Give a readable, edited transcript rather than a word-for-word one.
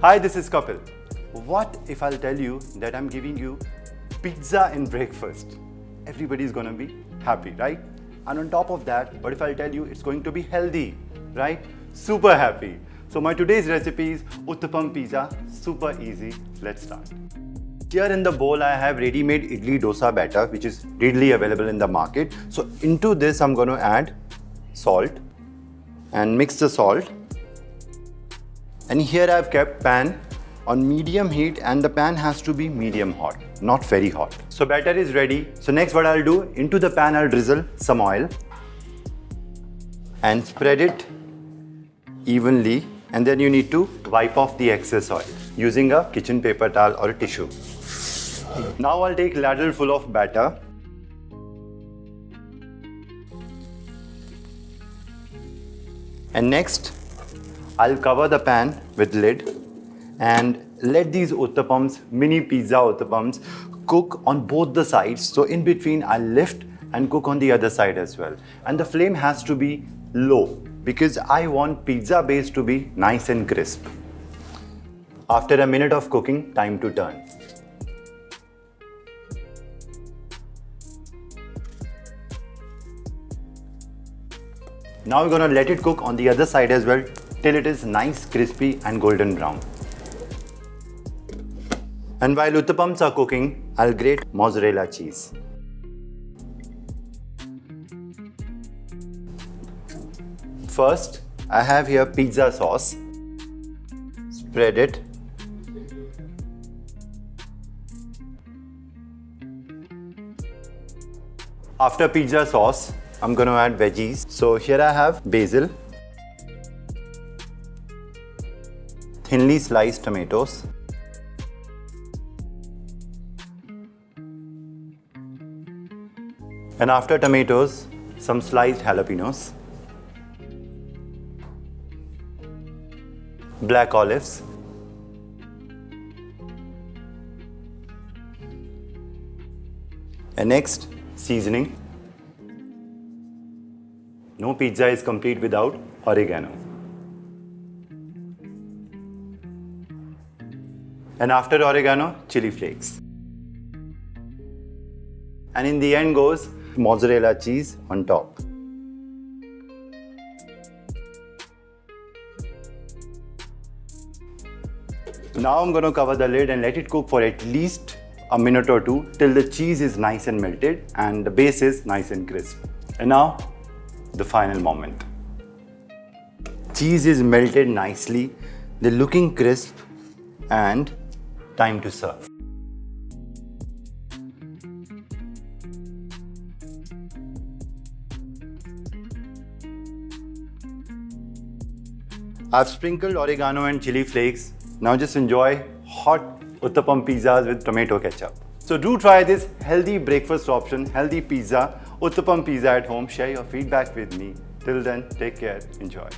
Hi, this is Kapil. What if I'll tell you that I'm giving you pizza in breakfast? Everybody's gonna be happy, right? And on top of that, what if I'll tell you it's going to be healthy, right? Super happy. So my today's recipe is Uttappam pizza, super easy. Let's start. Here in the bowl I have ready-made idli-dosa batter which is readily available in the market. So into this I'm going to add salt and mix the salt. And here I've kept pan on medium heat and the pan has to be medium hot, not very hot. So batter is ready. So next what I'll do, into the pan I'll drizzle some oil and spread it evenly, and then you need to wipe off the excess oil using a kitchen paper towel or a tissue. Now I'll take ladle full of batter and next I'll cover the pan with lid and let these uttappams, mini pizza uttappams, cook on both the sides. So in between I'll lift and cook on the other side as well. And the flame has to be low because I want pizza base to be nice and crisp. After a minute of cooking, time to turn. Now we're gonna let it cook on the other side as well till it is nice, crispy and golden brown. And while uttappams are cooking, I'll grate mozzarella cheese. First, I have here pizza sauce. Spread it. After pizza sauce, I'm going to add veggies. So here I have basil, thinly sliced tomatoes, and after tomatoes, some sliced jalapenos, black olives, and next seasoning. No pizza is complete without oregano. And after oregano, chili flakes. And in the end goes mozzarella cheese on top. Now I'm going to cover the lid and let it cook for at least a minute or two till the cheese is nice and melted and the base is nice and crisp. And now, the final moment. Cheese is melted nicely, they're looking crisp, and time to serve. I've sprinkled oregano and chili flakes. Now just enjoy hot uttappam pizzas with tomato ketchup. So do try this healthy breakfast option, healthy pizza, Uttappam pizza at home. Share your feedback with me. Till then, take care, enjoy.